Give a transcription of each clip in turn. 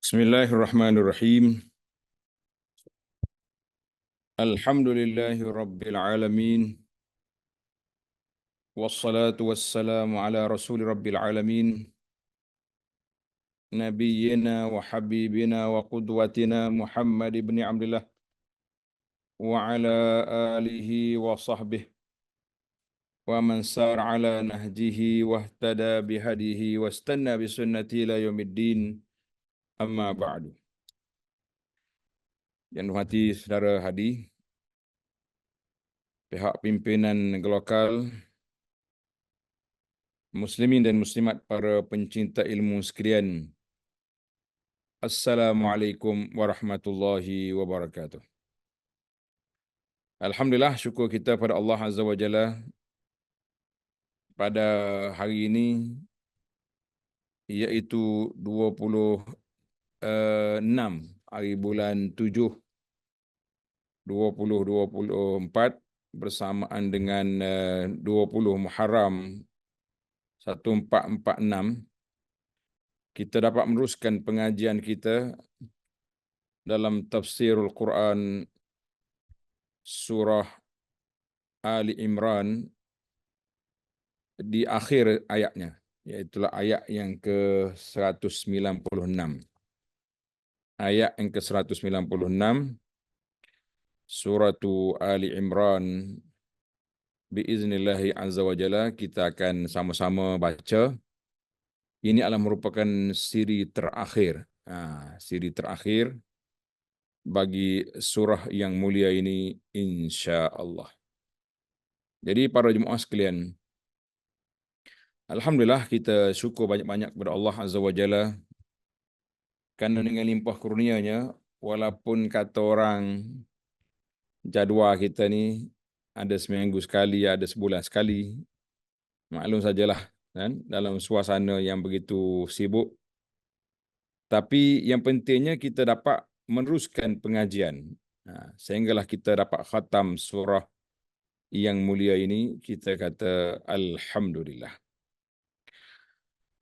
Bismillahirrahmanirrahim. Alhamdulillahi rabbil alamin. Wassalatu wassalamu ala rasuli rabbil alamin. Nabiyyina wa habibina wa qudwatina Muhammad ibn Abdullah wa ala alihi wa sahbihi wa man sar ala nahjihi wa ihtada bihadihi wa istanna bisunnati ila yaumiddin. Amma ba'du. Yang dihormati saudara hadir, pihak pimpinan lokal, muslimin dan muslimat, para pencinta ilmu sekalian. Assalamualaikum warahmatullahi wabarakatuh. Alhamdulillah, syukur kita pada Allah Azza wa Jalla pada hari ini, iaitu 26 hari bulan 7 2024 bersamaan dengan 20 Muharram 1446, kita dapat meneruskan pengajian kita dalam tafsirul Quran surah Ali Imran di akhir ayatnya, iaitu ayat yang ke-196. Ayat yang ke-196 surah Ali Imran, biiznillahi azza wa jalla kita akan sama-sama baca. Ini adalah merupakan siri terakhir, siri terakhir bagi surah yang mulia ini, insya-Allah. Jadi para jemaah sekalian, alhamdulillah kita syukur banyak-banyak kepada Allah Azza wa Jalla kerana dengan limpah kurnianya, walaupun kata orang jadual kita ni ada seminggu sekali, ada sebulan sekali, maklum sajalah kan, dalam suasana yang begitu sibuk. Tapi yang pentingnya kita dapat meneruskan pengajian, sehinggalah kita dapat khatam surah yang mulia ini. Kita kata alhamdulillah.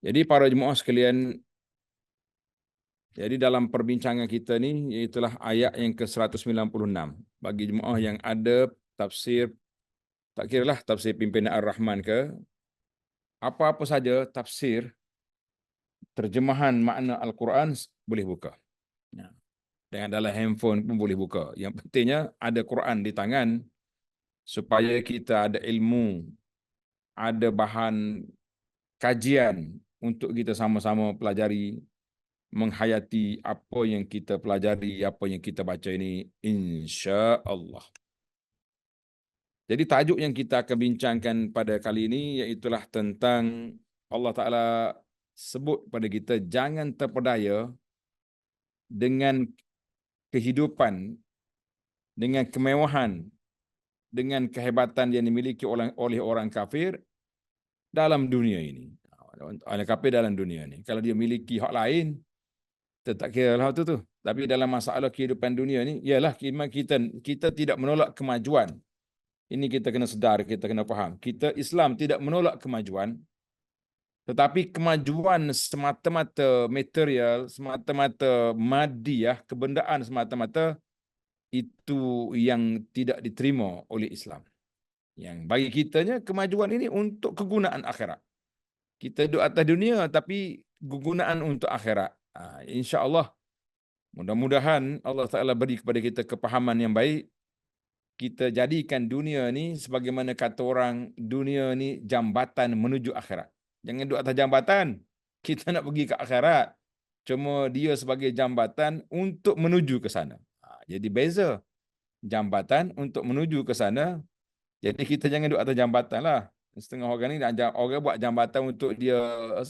Jadi para jemaah sekalian, jadi dalam perbincangan kita ni, iaitulah ayat yang ke-196. Bagi jemaah yang ada tafsir, tak kiralah tafsir pimpinan Ar-Rahman ke, apa-apa saja tafsir, terjemahan makna Al-Quran, boleh buka. Dengan dalam handphone pun boleh buka. Yang pentingnya ada Quran di tangan, supaya kita ada ilmu, ada bahan kajian untuk kita sama-sama pelajari, menghayati apa yang kita pelajari, apa yang kita baca ini, insya-Allah. Jadi tajuk yang kita akan bincangkan pada kali ini iaitulah tentang Allah Ta'ala sebut pada kita, jangan terpedaya dengan kehidupan, dengan kemewahan, dengan kehebatan yang dimiliki oleh orang kafir dalam dunia ini. Orang kafir dalam dunia ini, kalau dia miliki hak lain, tak kira lah tu. Tapi dalam masalah kehidupan dunia ni, ialah kita tidak menolak kemajuan. Ini kita kena sedar, kita kena faham. Kita Islam tidak menolak kemajuan, tetapi kemajuan semata-mata material, semata-mata madiyah, kebendaan semata-mata, itu yang tidak diterima oleh Islam. Yang bagi kitanya, kemajuan ini untuk kegunaan akhirat. Kita duduk atas dunia, tapi kegunaan untuk akhirat. InsyaAllah, mudah-mudahan Allah Ta'ala beri kepada kita kepahaman yang baik. Kita jadikan dunia ni, sebagaimana kata orang, dunia ni jambatan menuju akhirat. Jangan duduk atas jambatan, kita nak pergi ke akhirat. Cuma dia sebagai jambatan untuk menuju ke sana. Jadi beza. Jambatan untuk menuju ke sana. Jadi kita jangan duduk atas jambatan lah. Setengah orang ni, orang buat jambatan untuk dia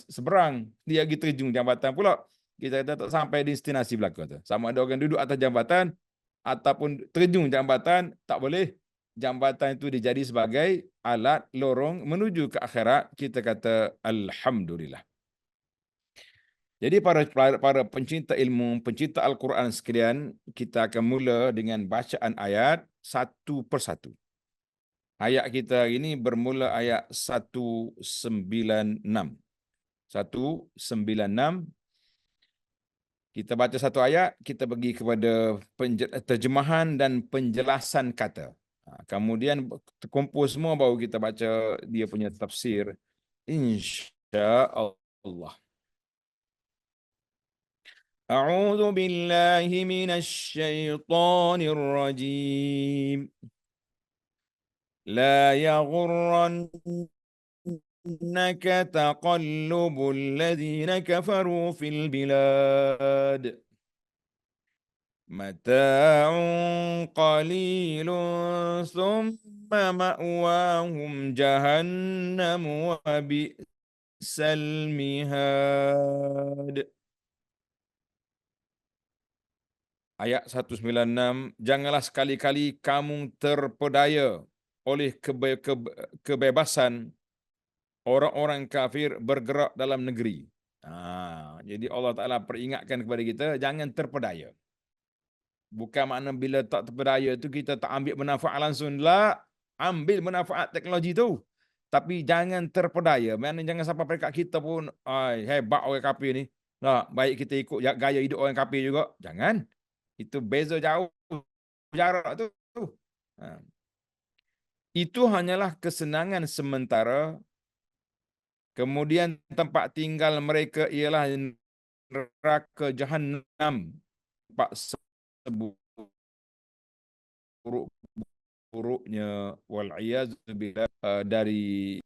seberang. Dia pergi terjun jambatan pula. Kita kata tak sampai destinasi belakang tu. Sama ada orang duduk atas jambatan ataupun terjun jambatan, tak boleh. Jambatan itu dijadi sebagai alat lorong menuju ke akhirat. Kita kata alhamdulillah. Jadi para pencinta ilmu, pencinta Al-Quran sekalian, kita akan mula dengan bacaan ayat satu persatu. Ayat kita ini bermula ayat 196. 196. Kita baca satu ayat, kita pergi kepada terjemahan dan penjelasan kata. Kemudian terkumpul semua baru kita baca dia punya tafsir. InsyaAllah. A'udzu billahi minasy syaithanir rajim. La yaghurrannaka taqallubul ladzina kafaru fil bilad. Mata'un qalilun thumma ma'wahum jahannam wa bi'sal mihad. Ayat 196, janganlah sekali-kali kamu terpedaya oleh kebebasan orang-orang kafir bergerak dalam negeri. Jadi Allah Ta'ala peringatkan kepada kita, jangan terpedaya. Bukan makna bila tak terpedaya itu kita tak ambil manfaat langsung. La, ambil manfaat teknologi tu. Tapi jangan terpedaya. Mana jangan sampai peringkat kita pun, hebat orang kafir ni. Nah, baik kita ikut gaya hidup orang kafir juga. Jangan. Itu beza jauh jarak tu. Itu hanyalah kesenangan sementara. Kemudian tempat tinggal mereka ialah neraka Jahannam. Tempat seburuk-buruknya wal'iyadzubillah dari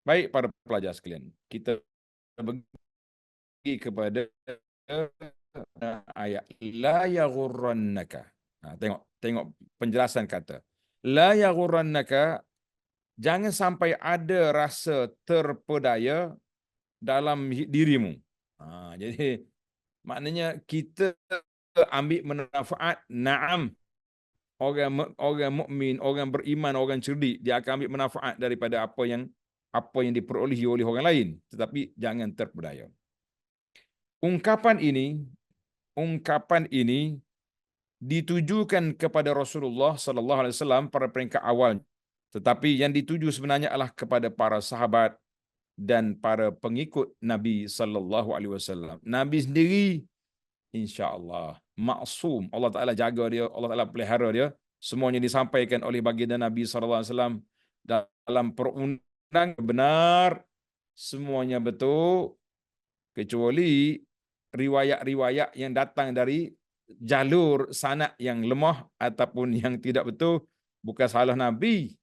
baik para pelajar sekalian. Kita pergi kepada ayat la yaghurrannaka. Tengok penjelasan kata. La yaghurrannaka, jangan sampai ada rasa terpedaya dalam dirimu. Jadi maknanya kita ambil manfaat, na'am. Orang mukmin, orang beriman, orang cerdik, dia akan ambil manfaat daripada apa yang diperolehi oleh orang lain, tetapi jangan terpedaya. Ungkapan ini ditujukan kepada Rasulullah sallallahu alaihi wasallam pada peringkat awal, tetapi yang dituju sebenarnya adalah kepada para sahabat dan para pengikut Nabi sallallahu alaihi wasallam. Nabi sendiri insya-Allah maksum. Allah Taala jaga dia, Allah Taala pelihara dia. Semuanya disampaikan oleh baginda Nabi sallallahu alaihi wasallam dalam perundang benar, semuanya betul, kecuali riwayat-riwayat yang datang dari jalur sanad yang lemah ataupun yang tidak betul. Bukan salah Nabi,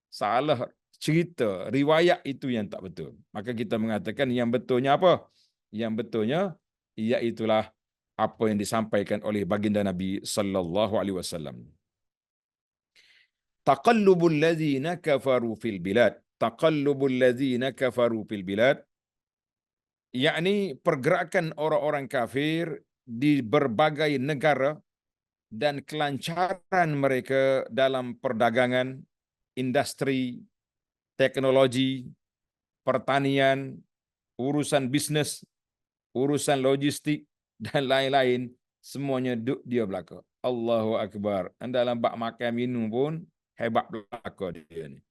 salah cerita, riwayat itu yang tak betul. Maka kita mengatakan yang betulnya apa? Yang betulnya iaitulah apa yang disampaikan oleh baginda Nabi sallallahu alaihi wasallam. Taqallubul ladzina kafaru fil bilad. Taqallubul ladzina kafaru fil bilad, yakni pergerakan orang-orang kafir di berbagai negara dan kelancaran mereka dalam perdagangan, industri, teknologi, pertanian, urusan bisnes, urusan logistik dan lain-lain, semuanya duk dia belaka. Allahu Akbar. Dalam bab makan minum pun hebat belaka dia ni.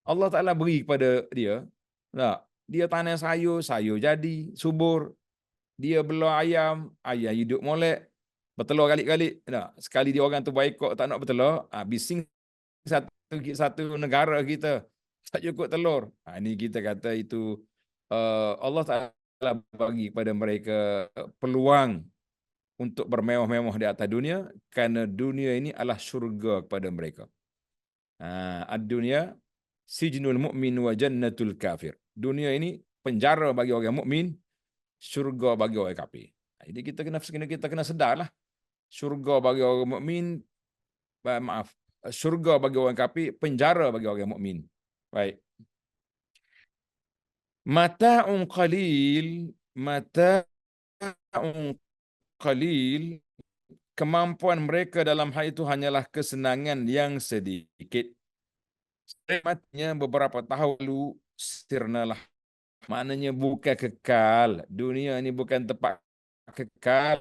Allah Ta'ala beri kepada dia. Tak, dia tanam sayur, sayur jadi subur. Dia belah ayam, ayam hidup molek. Bertelur kali-kali. Tak, sekali dia orang tu baik kok tak nak bertelur, bising satu negara kita tak cukup telur. Ini kita kata itu Allah Ta'ala bagi kepada mereka peluang untuk bermewah-mewah di atas dunia, kerana dunia ini adalah syurga kepada mereka. Ad-dunya sijnul mu'min wa jannatul kafir. Dunia ini penjara bagi orang mukmin, syurga bagi orang kafir. Jadi kita kena sedarlah. Syurga bagi orang mukmin, syurga bagi orang kafir, penjara bagi orang mukmin. Baik. Mata'un qalil, kemampuan mereka dalam hal itu hanyalah kesenangan yang sedikit. Sematnya beberapa tahun lalu sirnalah. Maknanya bukan kekal. Dunia ini bukan tempat kekal,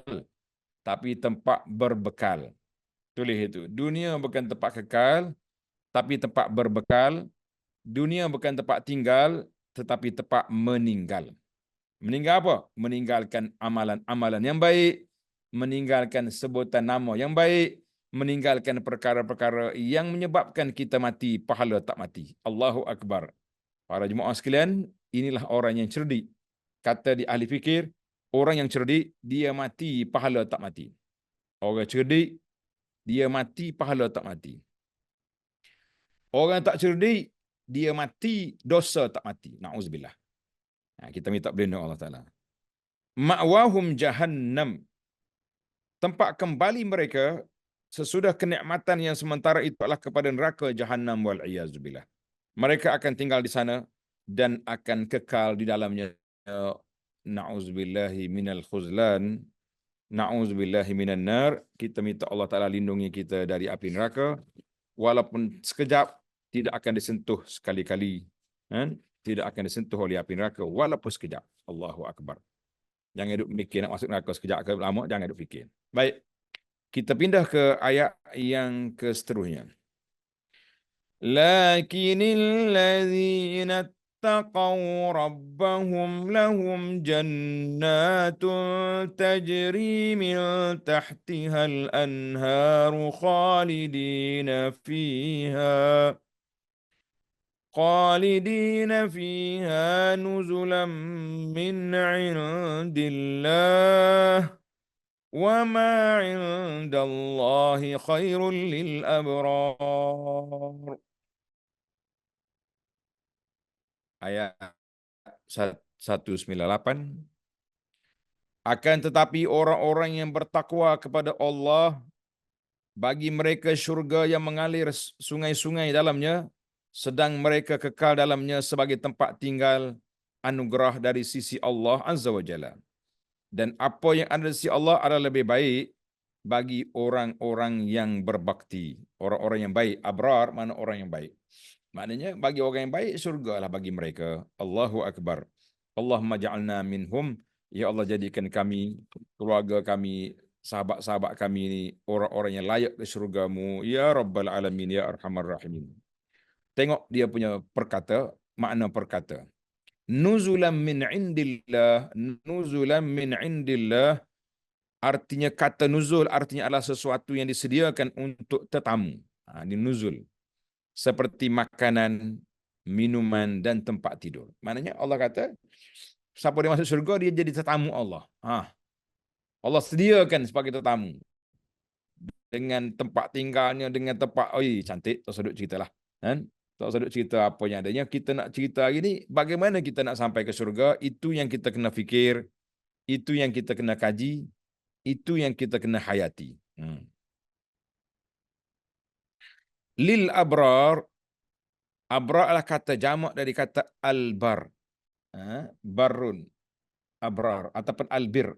tapi tempat berbekal. Tulis itu. Dunia bukan tempat kekal, tapi tempat berbekal. Dunia bukan tempat tinggal, tetapi tempat meninggal. Meninggal apa? Meninggalkan amalan-amalan yang baik, meninggalkan sebutan nama yang baik, meninggalkan perkara-perkara yang menyebabkan kita mati, pahala tak mati. Allahu Akbar. Para jemaah sekalian, inilah orang yang cerdik. Kata di ahli fikir, orang yang cerdik, dia mati, pahala tak mati. Orang cerdik, dia mati, pahala tak mati. Orang tak cerdik, dia mati, dosa tak mati. Na'udzubillah. Kita minta berlindung Allah Ta'ala. Ma'wahum jahannam. Tempat kembali mereka sesudah kenikmatan yang sementara itu adalah kepada neraka jahannam wal'iyazubillah. Mereka akan tinggal di sana dan akan kekal di dalamnya. Na'udzubillahi minal khuzlan. Na'udzubillahi minan nar. Kita minta Allah Ta'ala lindungi kita dari api neraka. Walaupun sekejap, tidak akan disentuh sekali-kali. Tidak akan disentuh oleh api neraka walaupun sekejap. Allahu Akbar. Jangan duduk mikir nak masuk neraka sekejap ke lama, jangan duduk fikir. Baik, kita pindah ke ayat yang ke seterusnya. Lakinil ladzina اتقوا ربهم لهم جنات تجري من تحتها الأنهار خالدين فيها نزلا من عند الله وما عند الله خير للأبرار. Ayat 198. Akan tetapi orang-orang yang bertakwa kepada Allah, bagi mereka syurga yang mengalir sungai-sungai dalamnya, sedang mereka kekal dalamnya sebagai tempat tinggal anugerah dari sisi Allah Azza wa Jalla. Dan apa yang ada di sisi Allah adalah lebih baik bagi orang-orang yang berbakti. Orang-orang yang baik, abrar, mana orang yang baik. Maknanya bagi orang yang baik, syurga lah bagi mereka. Allahu Akbar. Allahumma ja'alna minhum. Ya Allah, jadikan kami, keluarga kami, sahabat-sahabat kami ini orang-orang yang layak ke syurgamu. Ya Rabbal Alamin, Ya Arhamar Rahimin. Tengok dia punya makna perkata. Nuzulam min indillah. Nuzulam min indillah. Artinya kata nuzul, artinya adalah sesuatu yang disediakan untuk tetamu. Ini nuzul. Seperti makanan, minuman, dan tempat tidur. Maknanya Allah kata, siapa dia masuk surga, dia jadi tetamu Allah. Allah sediakan sebagai tetamu. Dengan tempat tinggalnya, dengan tempat, cantik, tak sedut cerita lah. Tak sedut cerita apa yang adanya. Kita nak cerita hari ni, bagaimana kita nak sampai ke surga, itu yang kita kena fikir, itu yang kita kena kaji, itu yang kita kena hayati. Lil abrar, abrar adalah kata jamak dari kata albar. Barun, abrar, ataupun albir.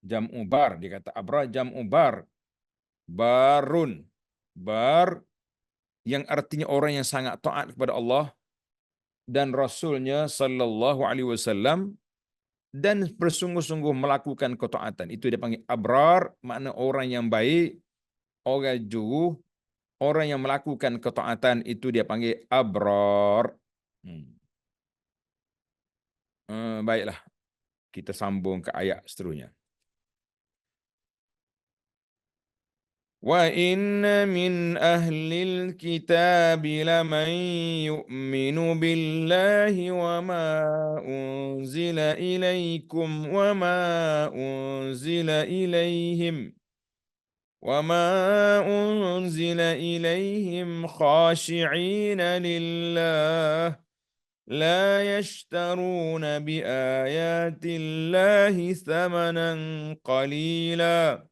Jam'u bar, dia kata abrar, jam'u bar. Barun, bar, yang artinya orang yang sangat taat kepada Allah dan Rasulnya sallallahu alaihi wasallam dan bersungguh-sungguh melakukan ketaatan. Itu dia panggil abrar, makna orang yang baik, orang jujur, orang yang melakukan ketaatan, itu dia panggil abrar. Baiklah, kita sambung ke ayat seterusnya. وَإِنَّ مِنْ أَهْلِ الْكِتَابِ لَمَنْ يُؤْمِنُ بِاللَّهِ وَمَا أُنْزِلَ إِلَيْكُمْ وَمَا أُنْزِلَ إِلَيْهِمْ خَاشِعِينَ لِلَّهِ لَا يَشْتَرُونَ بِآيَاتِ اللَّهِ ثَمَنًا قَلِيلًا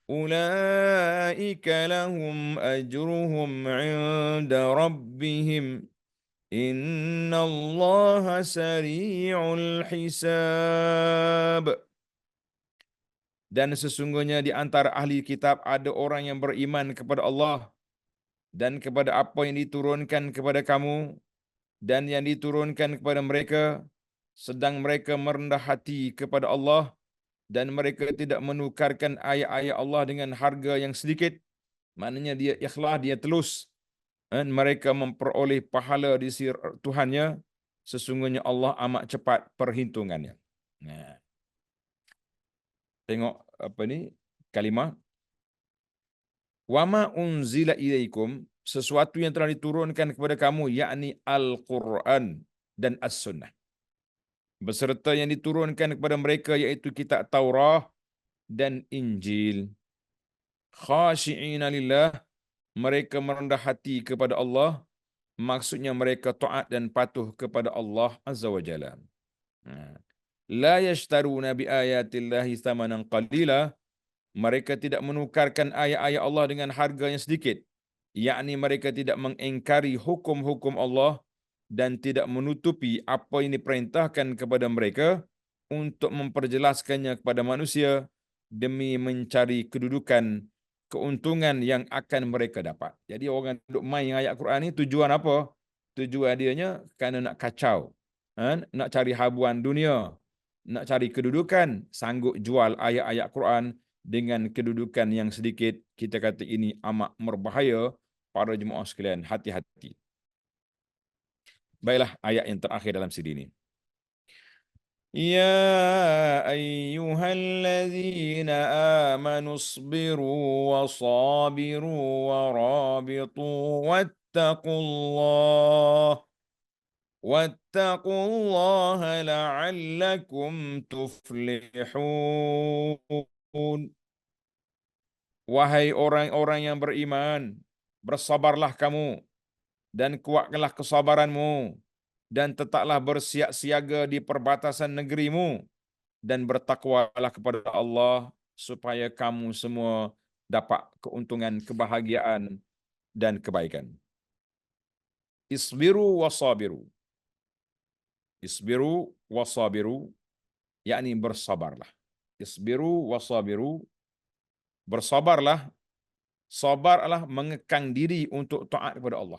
أولئك لهم أجرهم عند ربهم إن الله سريع الحساب. Dan sesungguhnya di antara ahli kitab ada orang yang beriman kepada Allah dan kepada apa yang diturunkan kepada kamu dan yang diturunkan kepada mereka, sedang mereka merendah hati kepada Allah dan mereka tidak menukarkan ayat-ayat Allah dengan harga yang sedikit. Maknanya dia ikhlas, dia telus. Dan mereka memperoleh pahala di sisi Tuhannya sesungguhnya Allah amat cepat perhitungannya. Nah, tengok apa ni kalimah wama unzila ilaikum, sesuatu yang telah diturunkan kepada kamu, yakni Al-Quran dan As-Sunnah, beserta yang diturunkan kepada mereka iaitu kitab Taurah dan Injil. Khashi'ina lillah, mereka merendah hati kepada Allah, maksudnya mereka taat dan patuh kepada Allah Azza wa Jalla. La yashtaruna bi ayatillahi thamanan qalila, mereka tidak menukarkan ayat-ayat Allah dengan harga yang sedikit, yakni mereka tidak mengingkari hukum-hukum Allah dan tidak menutupi apa yang diperintahkan kepada mereka untuk memperjelaskannya kepada manusia demi mencari kedudukan, keuntungan yang akan mereka dapat. Jadi orang duk main ayat Quran ni tujuan apa? Tujuan dianya kerana nak kacau, nak cari habuan dunia, nak cari kedudukan, sanggup jual ayat-ayat Quran dengan kedudukan yang sedikit. Kita kata ini amat berbahaya. Para jemaah sekalian, hati-hati. Baiklah, ayat yang terakhir dalam siri ini. Ya ayyuhallazina amanu isbiru wa sabiru wa rabitu wattaqullaha la'allakum tuflihun. Wahai orang-orang yang beriman, bersabarlah kamu dan kuatkanlah kesabaranmu, dan tetaplah bersiap siaga di perbatasan negerimu, dan bertakwalah kepada Allah supaya kamu semua dapat keuntungan, kebahagiaan dan kebaikan. Isbiru wasabiru. Isbiru wasabiru, yakni bersabarlah. Isbiru wasabiru, bersabarlah. Sabar adalah mengekang diri untuk taat kepada Allah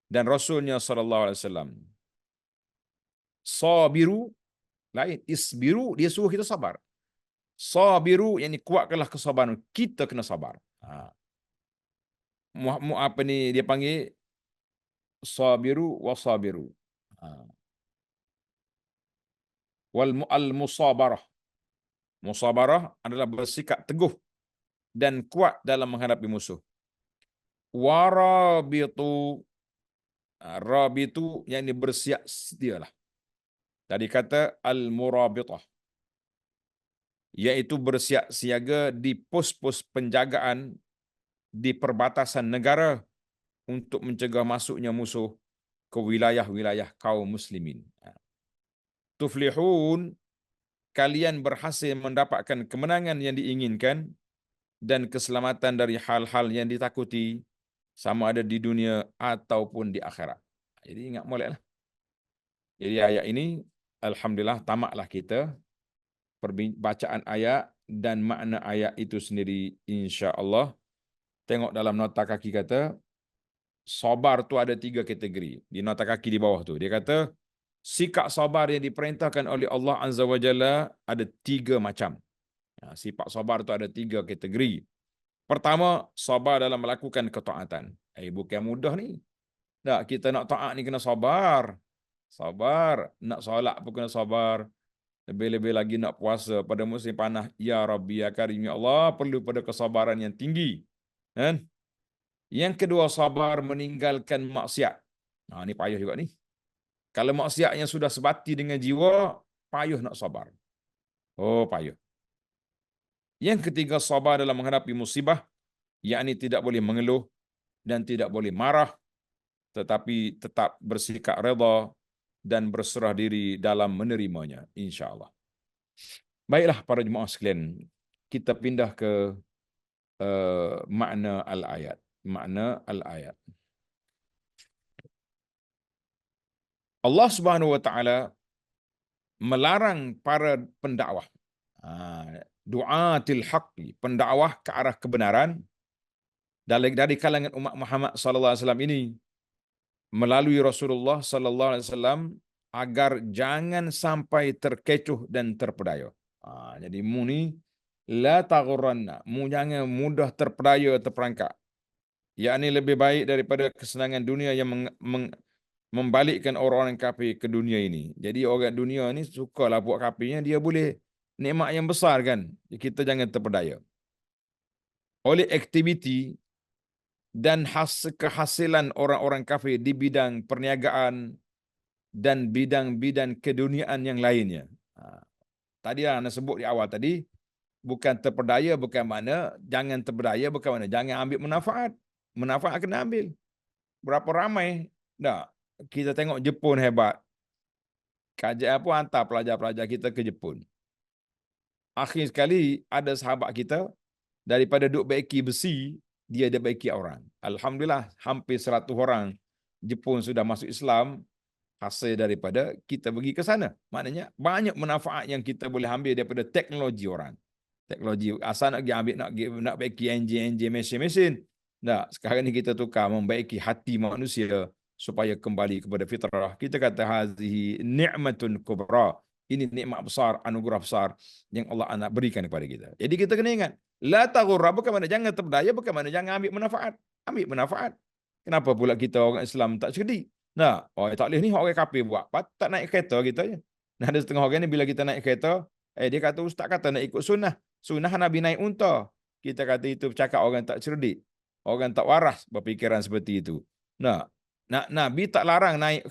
dan Rasulnya sallallahu alaihi wasallam. Sabiru lain, isbiru dia suruh kita sabar. Sabiru yang kuatkanlah kesabaran, kita kena sabar. Apa ni dia panggil sabiru wasabiru. Wal musabarah. Musabarah adalah bersikap teguh dan kuat dalam menghadapi musuh. Warabitu, rabitu yang bersiap sedialah. Tadi kata al-murabitah, iaitu bersiap siaga di pos-pos penjagaan di perbatasan negara untuk mencegah masuknya musuh ke wilayah-wilayah kaum muslimin. Tuflihun, kalian berhasil mendapatkan kemenangan yang diinginkan dan keselamatan dari hal-hal yang ditakuti, sama ada di dunia ataupun di akhirat. Jadi ingat moleklah. Jadi ayat ini, alhamdulillah, tamatlah kita bacaan ayat dan makna ayat itu sendiri, insya-Allah. Tengok dalam nota kaki kata, sabar tu ada 3 kategori. Di nota kaki di bawah tu, dia kata, sikap sabar yang diperintahkan oleh Allah Azza wa Jalla ada 3 macam. Sifat sabar tu ada 3 kategori. Pertama, sabar dalam melakukan ketaatan. Bukan mudah ni. Tak, kita nak taat ni kena sabar. Sabar. Nak solat pun kena sabar. Lebih-lebih lagi nak puasa pada musim panas. Ya Rabbi, ya Karim, ya Allah, perlu pada kesabaran yang tinggi. Kan? Yang kedua, sabar meninggalkan maksiat. Ini payah juga ni. Kalau maksiat yang sudah sebati dengan jiwa, payah nak sabar. Oh, payah. Yang ketiga, sabar dalam menghadapi musibah, yakni tidak boleh mengeluh dan tidak boleh marah, tetapi tetap bersikap redha dan berserah diri dalam menerimanya, insya-Allah. Baiklah para jemaah sekalian, kita pindah ke makna al-ayat. Makna al-ayat. Allah Subhanahu wa taala melarang para pendakwah, du'atil haqqi, pendakwah ke arah kebenaran dari kalangan umat Muhammad sallallahu alaihi wasallam ini melalui Rasulullah sallallahu alaihi wasallam agar jangan sampai terkecoh dan terpedaya. Jadi mu ni la taghurranna, mu jangan mudah terpedaya, terperangkap. Yakni lebih baik daripada kesenangan dunia yang membalikkan orang-orang kafir ke dunia ini. Jadi orang dunia ni sukalah buat kafirnya, dia boleh nikmat yang besar kan. Kita jangan terpedaya. Oleh aktiviti dan kehasilan orang-orang kafir di bidang perniagaan dan bidang-bidang keduniaan yang lainnya. Tadi Anda sebut di awal tadi, bukan terpedaya bukan mana, jangan terpedaya bukan mana, jangan ambil manfaat. Manfaat kena ambil. Berapa ramai? Dah, kita tengok Jepun hebat. Kajian pun hantar pelajar-pelajar kita ke Jepun. Akhir sekali ada sahabat kita daripada duk baiki besi, dia ada baiki orang. Alhamdulillah hampir 100 orang Jepun sudah masuk Islam hasil daripada kita pergi ke sana. Maknanya banyak manfaat yang kita boleh ambil daripada teknologi orang. Teknologi asal nak pergi ambil nak baiki enjin-enjin mesin-mesin. Tak, sekarang ni kita tukar membaiki hati manusia supaya kembali kepada fitrah. Kita kata hazihi ni'matun kubra. Ini nikmat besar, anugerah besar yang Allah nak berikan kepada kita. Jadi kita kena ingat, la taghurra, bukan mana jangan terpedaya, bukan mana jangan ambil manfaat. Ambil manfaat. Kenapa pula kita orang Islam tak cerdik? Nah, orang tak boleh ni orang kafir buat. Tak naik kereta kita je. Nah, ada setengah orang ni bila kita naik kereta, dia kata ustaz kata nak ikut sunnah. Sunnah Nabi naik unta. Kita kata itu cakap orang tak cerdik. Orang tak waras berfikiran seperti itu. Nah, Nabi tak larang naik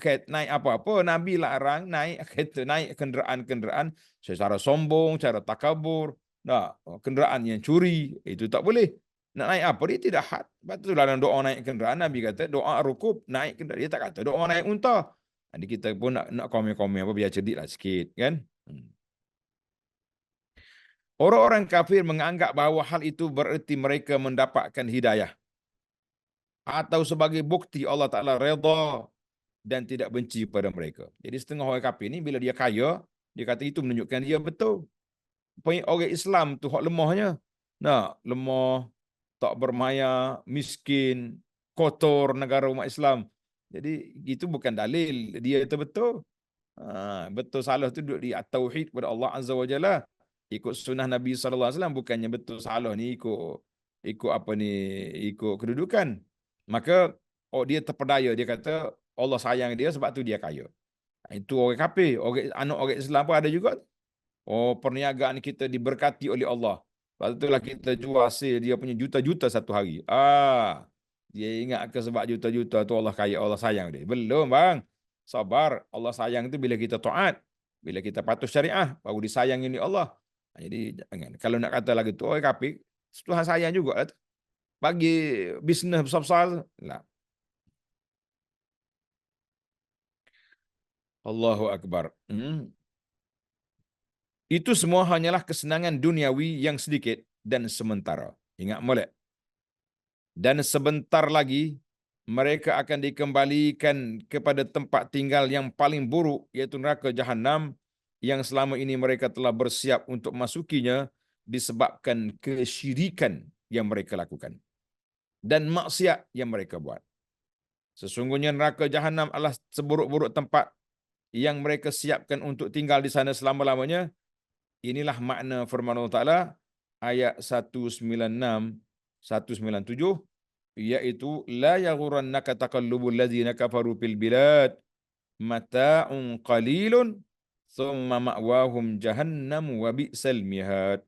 apa-apa. Nabi larang naik kereta, naik kenderaan-kenderaan secara sombong, secara takabur. Nah, kenderaan yang curi, itu tak boleh. Nak naik apa dia tidak had. Sebab tu dalam doa naik kenderaan Nabi kata doa rukub naik kenderaan. Dia tak kata doa naik unta. Jadi kita pun nak komen-komen apa biar cerdiklah sikit kan. Orang-orang kafir menganggap bahawa hal itu bererti mereka mendapatkan hidayah atau sebagai bukti Allah Ta'ala redha dan tidak benci pada mereka. Jadi setengah orang kafir ni bila dia kaya, dia kata itu menunjukkan dia betul. Orang Islam tu hak lemahnya. Nah, lemah, tak bermaya, miskin, kotor negara umat Islam. Jadi itu bukan dalil dia itu betul. Betul salah tu duduk di tauhid kepada Allah Azza wa Jalla. Ikut sunnah Nabi sallallahu alaihi wasallam, bukannya betul salah ni ikut apa ni, ikut kedudukan. Maka dia terpedaya, dia kata Allah sayang dia sebab tu dia kaya. Itu orang kafir. Anak orang Islam pun ada juga. Perniagaan kita diberkati oleh Allah. Lepas itulah kita jual hasil dia punya juta-juta satu hari. Dia ingat ke sebab juta-juta tu Allah kaya, Allah sayang dia. Belum bang. Sabar. Allah sayang tu bila kita taat. Bila kita patuh syariah, baru disayangi oleh Allah. Jadi jangan. Kalau nak kata lagi tu orang kafir, Tuhan sayang juga. Bagi bisnes besar-besar. Lah. Allahu Akbar. Itu semua hanyalah kesenangan duniawi yang sedikit dan sementara. Ingat molek. Dan sebentar lagi mereka akan dikembalikan kepada tempat tinggal yang paling buruk, iaitu neraka Jahannam, yang selama ini mereka telah bersiap untuk masukinya disebabkan kesyirikan yang mereka lakukan dan maksiat yang mereka buat. Sesungguhnya neraka Jahannam adalah seburuk-buruk tempat yang mereka siapkan untuk tinggal di sana selama-lamanya. Inilah makna firman Allah Ta'ala ayat 196, 197, iaitu la yaghurannaka taqallubul ladzina kafaru fil bilad mata'un qalilun thumma ma'wahum jahannam wa bi'sal mihad.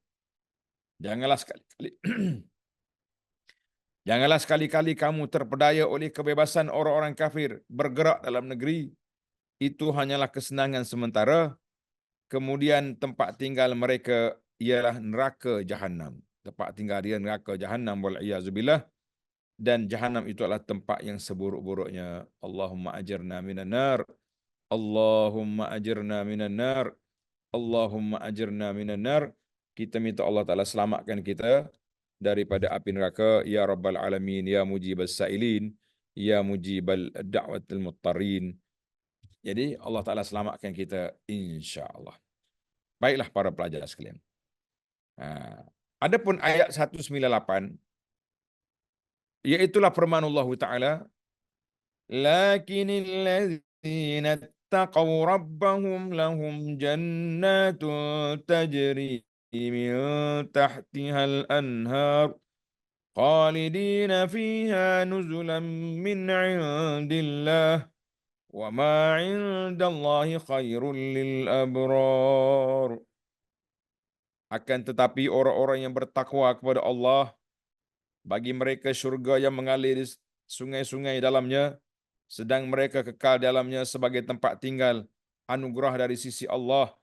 Janganlah sekali-kali janganlah sekali-kali kamu terpedaya oleh kebebasan orang-orang kafir bergerak dalam negeri. Itu hanyalah kesenangan sementara. Kemudian tempat tinggal mereka ialah neraka Jahannam. Tempat tinggal dia neraka Jahannam, wal'iyazubillah. Dan Jahannam itu adalah tempat yang seburuk-buruknya. Allahumma ajirna minan nar. Allahumma ajirna minan nar. Allahumma ajirna minan nar. Kita minta Allah Ta'ala selamatkan kita daripada api neraka. Ya Rabbal Alamin, Ya Mujibal Sa'ilin, Ya Mujibal Da'watil Muttarin. Jadi Allah Ta'ala selamatkan kita insya-Allah. Baiklah para pelajar sekalian. Adapun ayat 198, iaitulah firman Allah Ta'ala, lakinil ladzina taqaw rabbahum lahum jannatun tajri min tahtihal anhar khalidina fiha nuzulan min indillah Wa ma 'indallahi khairul lil abrar. Akan tetapi orang-orang yang bertakwa kepada Allah, bagi mereka syurga yang mengalir sungai-sungai dalamnya, sedang mereka kekal dalamnya sebagai tempat tinggal, anugerah dari sisi Allah,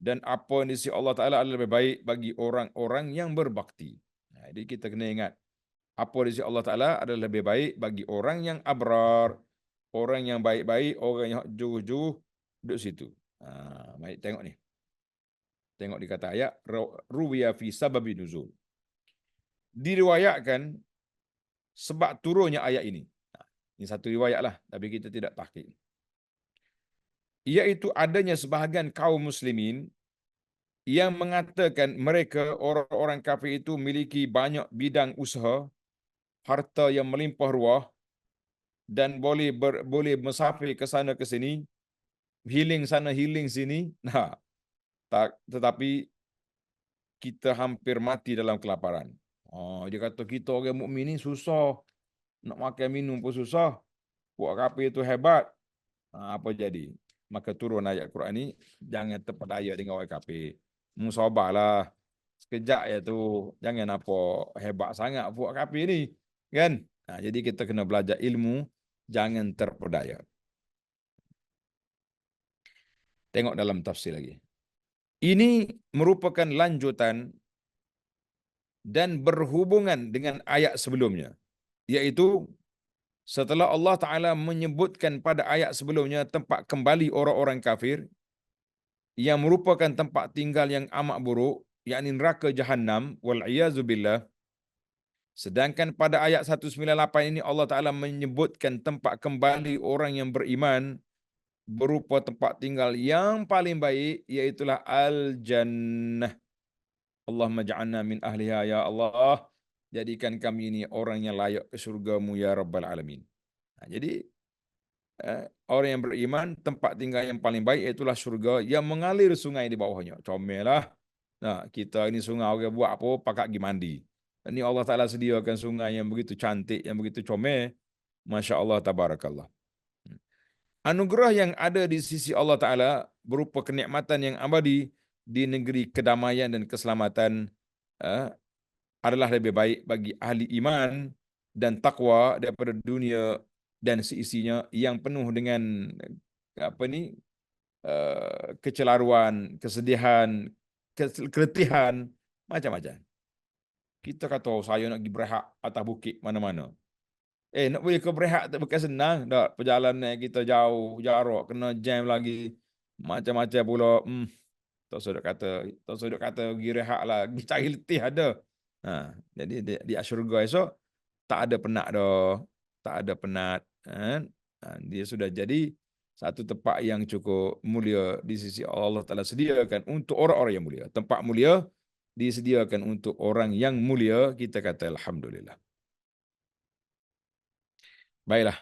dan apa yang di sisi Allah Ta'ala adalah lebih baik bagi orang-orang yang berbakti. Nah, jadi kita kena ingat, apa di sisi Allah Ta'ala adalah lebih baik bagi orang yang abrar, orang yang baik-baik, orang yang juh-juh, duduk situ. Mari tengok ni. Tengok di kata ayat, ruwiya fi sababi nuzul. Diriwayatkan sebab turunnya ayat ini. Ini satu riwayat lah, tapi kita tidak tahqiq. Iaitu adanya sebahagian kaum muslimin yang mengatakan mereka orang-orang kafir itu memiliki banyak bidang usaha, harta yang melimpah ruah, dan boleh musafir ke sana ke sini, healing sana healing sini. Nah, tetapi kita hampir mati dalam kelaparan. Dia kata kita orang mukmin ni susah, nak makan minum pun susah. Buat kafir itu hebat. Apa jadi? Maka turun ayat Quran ni, jangan terpedaya dengan orang kafir. Musabarlah. Sekejap ya tu. Jangan apa hebat sangat buat kafir ni. Kan? Jadi kita kena belajar ilmu, jangan terpedaya. Tengok dalam tafsir lagi. Ini merupakan lanjutan dan berhubungan dengan ayat sebelumnya. Iaitu setelah Allah Ta'ala menyebutkan pada ayat sebelumnya tempat kembali orang-orang kafir yang merupakan tempat tinggal yang amat buruk, yakni neraka Jahannam, wal'iyazubillah. Sedangkan pada ayat 198 ini Allah Ta'ala menyebutkan tempat kembali orang yang beriman berupa tempat tinggal yang paling baik, iaitulah Al-Jannah. Allahumma ja'alna min ahliha ya Allah. Jadikan kami ini orang yang layak ke syurga-Mu ya Rabbal Alamin. Jadi orang yang beriman, tempat tinggal yang paling baik itulah syurga yang mengalir sungai di bawahnya. Comellah. Kita ini sungai orang buat apa? Pakat pergi mandi. Ini Allah Ta'ala sediakan sungai yang begitu cantik, yang begitu comel. Masya Allah, tabarakallah. Anugerah yang ada di sisi Allah Ta'ala berupa kenikmatan yang abadi di negeri kedamaian dan keselamatan adalah lebih baik bagi ahli iman dan takwa daripada dunia dan seisinya yang penuh dengan kecelaruan, kesedihan, keletihan, macam-macam. Kita kata, saya nak pergi berehat atas bukit mana-mana. Nak pergi ke berehat tak bukan senang. Tak, perjalanan kita jauh, jarak, kena jam lagi. Macam-macam pula. Tak sedap kata pergi rehat lah. Pergi cari letih ada. Jadi di syurga esok, tak ada penat dah. Tak ada penat. Dia sudah jadi satu tempat yang cukup mulia di sisi Allah Ta'ala sediakan untuk orang-orang yang mulia. Tempat mulia disediakan untuk orang yang mulia. Kita kata Alhamdulillah. Baiklah.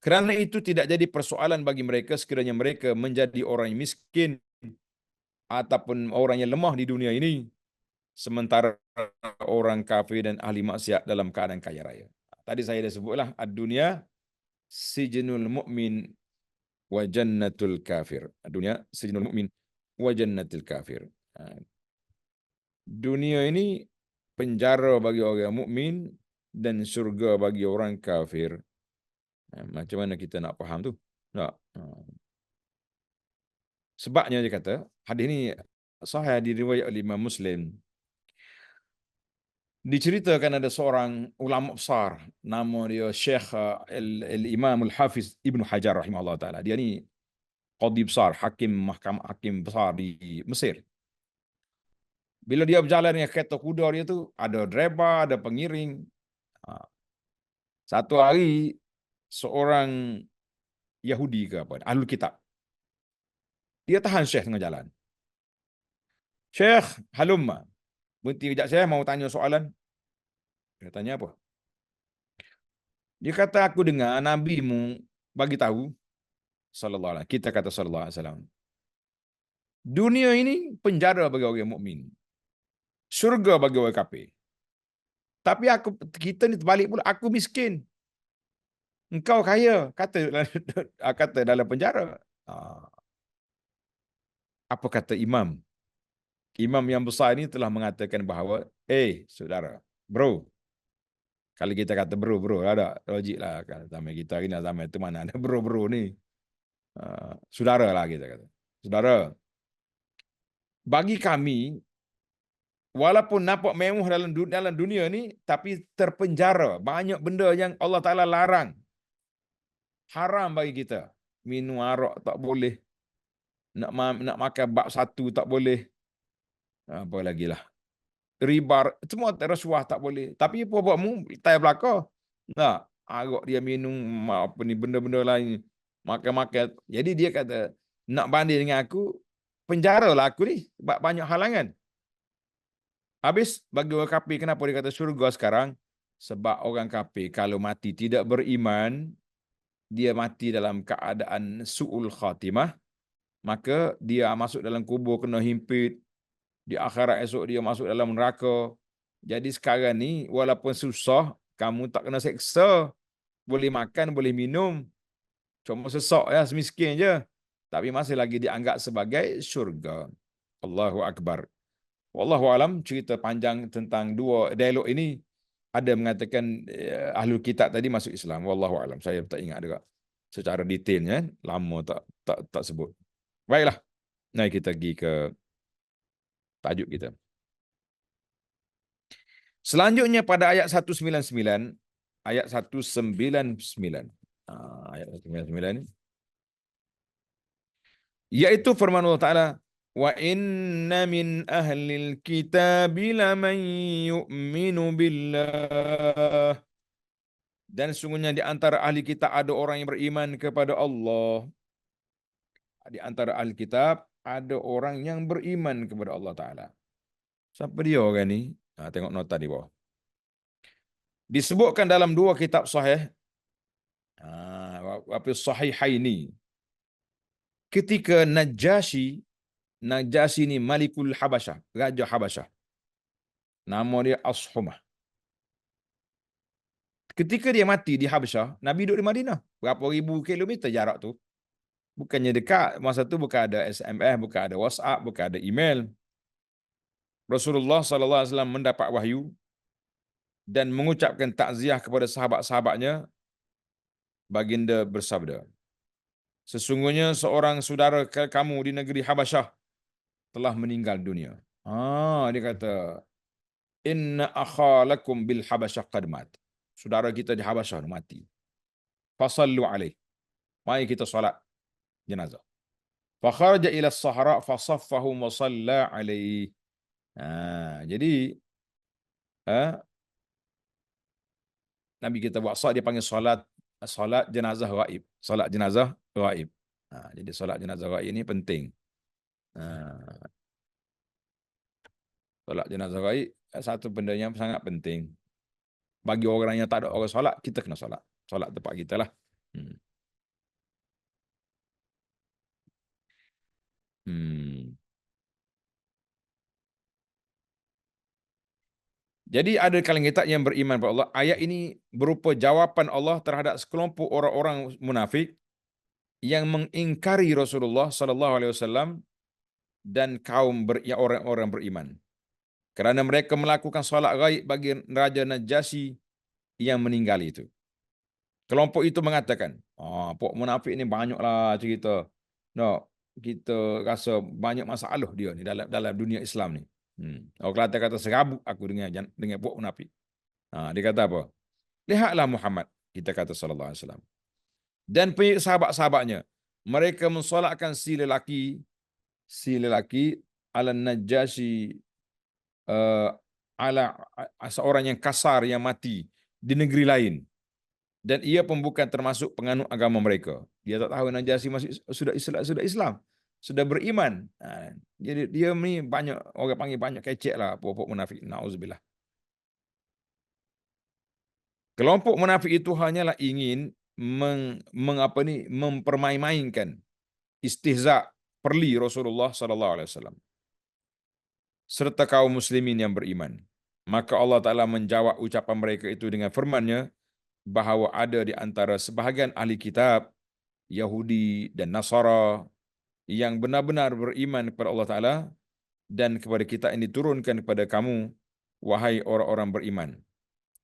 Kerana itu tidak jadi persoalan bagi mereka sekiranya mereka menjadi orang yang miskin ataupun orang yang lemah di dunia ini, sementara orang kafir dan ahli maksiat dalam keadaan kaya raya. Tadi saya dah sebutlah, ad-dunya sijnul mu'min wa jannatul kafir. Ad-dunya sijnul mu'min wa jannatul kafir. Dunia ini penjara bagi orang mukmin dan syurga bagi orang kafir. Macam mana kita nak faham tu? Tak. Sebabnya dia kata, hadis ini sahih diriwayat oleh Imam Muslim. Diceritakan ada seorang ulama besar, nama dia Syekh Al-Imam Al-Hafiz Ibn Hajar rahimahullah ta'ala. Dia ni qadhi besar, mahkamah hakim besar di Mesir. Bila dia berjalan dengan kereta kuda dia tu, ada driver, ada pengiring. Satu hari, seorang Yahudi ke apa, Ahlul Kitab, dia tahan Syekh tengah jalan. Syekh, halumma. Berhenti kejap, saya mau tanya soalan. Dia tanya apa? Dia kata, aku dengar Nabi-mu bagi tahu, sallallahu alaihi, kita kata sallallahu alaihi wasallam, dunia ini penjara bagi orang mukmin, syurga bagi orang kafir. Tapi kita ni terbalik pula, aku miskin, engkau kaya, kata dalam penjara. Ah, apa kata imam? Imam yang besar ini telah mengatakan bahawa, saudara, bro, kalau kita kata bro, ada logik lah. Kalau zaman kita hari ni, zaman itu mana ada bro ni. Saudara lah kita kata. Saudara, bagi kami, walaupun nampak mewah dalam dunia ni, tapi terpenjara. Banyak benda yang Allah Ta'ala larang. Haram bagi kita. Minum arak tak boleh. Nak makan bab satu tak boleh. Apa lagi lah. Riba, semua rasuah tak boleh. Tapi apa buatmu, tai belaka. Nah, arak dia minum, apa ni, benda-benda lain. Makan-makan. Jadi dia kata, nak banding dengan aku, penjara lah aku ni. Sebab banyak halangan. Habis bagi orang kafir, kenapa dia kata syurga sekarang? Sebab orang kafir kalau mati tidak beriman, dia mati dalam keadaan su'ul khatimah, maka dia masuk dalam kubur kena himpit, di akhirat esok dia masuk dalam neraka. Jadi sekarang ni walaupun susah, kamu tak kena seksa, boleh makan, boleh minum, cuma sesak ya, semiskin je. Tapi masih lagi dianggap sebagai syurga. Allahu Akbar. Wallahu alam, cerita panjang tentang dua dialog ini. Ada mengatakan ahlul kitab tadi masuk Islam. Wallahu alam. Saya tak ingat juga secara detailnya, lama tak sebut. Baiklah. Mari kita pergi ke tajuk kita. Selanjutnya pada ayat 199, ayat 199. Ayat 199 ni, yaitu firman Allah Taala, wa inna min ahlil kitabi laman yu'minu billah. Dan sungguhnya di antara ahli kitab ada orang yang beriman kepada Allah. Di antara ahli kitab ada orang yang beriman kepada Allah Ta'ala. Siapa dia orang ni? Tengok nota di bawah. Disebutkan dalam dua kitab sahih. Apa sahihaini. Ketika Najasyi ni Malikul Habasyah, Raja Habasyah. Nama dia Ashumah. Ketika dia mati di Habasyah, Nabi duduk di Madinah. Berapa ribu kilometer jarak tu. Bukannya dekat. Masa tu bukan ada SMS, bukan ada WhatsApp, bukan ada email. Rasulullah SAW mendapat wahyu dan mengucapkan takziah kepada sahabat-sahabatnya. Baginda bersabda, sesungguhnya seorang saudara kamu di negeri Habasyah telah meninggal dunia. Dia kata, inna akhalakum bil Habasyah qad mat. Saudara kita di Habasyah mati. Fasallu alaih. Mari kita solat jenazah. Fakharaja ila as-sahara fasaffahum wa salla alaih. Jadi Nabi kita buat solat, dia panggil solat jenazah ghaib. Solat jenazah ghaib. Jadi solat jenazah ghaib ini penting. Solat jenazah ghaib satu benda yang sangat penting. Bagi orang yang tak ada orang solat, kita kena solat. Solat tempat kita lah. Jadi ada kalangan kita yang beriman kepada Allah. Ayat ini berupa jawapan Allah terhadap sekelompok orang-orang munafik yang mengingkari Rasulullah SAW dan kaum orang-orang beriman. Kerana mereka melakukan solat ghaib bagi Raja Najasyi yang meninggal itu. Kelompok itu mengatakan, pok munafik ni banyaklah cerita. No, kita rasa banyak masalah dia ni dalam dunia Islam ni. Orang kata serabut aku dengan pok munafik. Dia kata apa? Lihatlah Muhammad, kita kata sallallahu alaihi wasallam. Dan sahabat-sahabatnya, mereka mensolatkan si lelaki ala Najasyi, ala seorang yang kasar yang mati di negeri lain. Dan ia pun bukan termasuk penganut agama mereka. Dia tak tahu Najasyi sudah Islam, sudah beriman. Jadi dia ni banyak orang panggil banyak kecek lah, pokok munafik. Nauzubillah. Kelompok munafik itu hanyalah ingin mempermain-mainkan istihza, perli Rasulullah SAW serta kaum muslimin yang beriman. Maka Allah Ta'ala menjawab ucapan mereka itu dengan firman-Nya bahawa ada di antara sebahagian ahli kitab, Yahudi dan Nasara yang benar-benar beriman kepada Allah Ta'ala dan kepada kitab ini turunkan kepada kamu, wahai orang-orang beriman.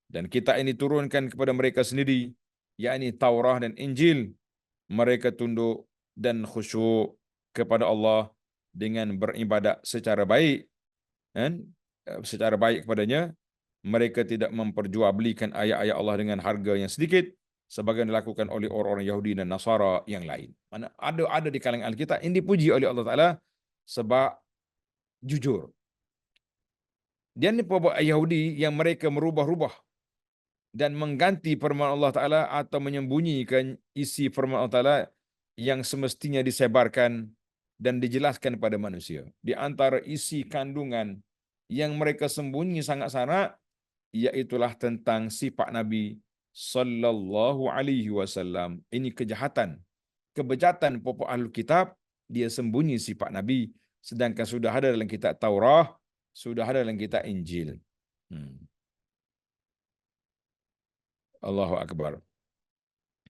Dan kitab ini turunkan kepada mereka sendiri, yakni Taurah dan Injil. Mereka tunduk dan khusyuk kepada Allah dengan beribadat secara baik, kan? Secara baik kepadanya. Mereka tidak memperjualbelikan ayat-ayat Allah dengan harga yang sedikit sebagaimana dilakukan oleh orang-orang Yahudi dan Nasara yang lain. Mana ada di kalangan Alkitab yang dipuji oleh Allah Taala sebab jujur. Dia ni perbuatan Yahudi yang mereka merubah-rubah dan mengganti firman Allah Taala atau menyembunyikan isi firman Allah Taala yang semestinya disebarkan dan dijelaskan kepada manusia. Di antara isi kandungan yang mereka sembunyi sangat-sangat, iaitulah tentang sifat Nabi sallallahu alaihi wasallam. Ini kejahatan, kebejatan pokok Ahlul Kitab, dia sembunyi sifat Nabi, sedangkan sudah ada dalam kitab Taurah, sudah ada dalam kitab Injil. Allahu Akbar.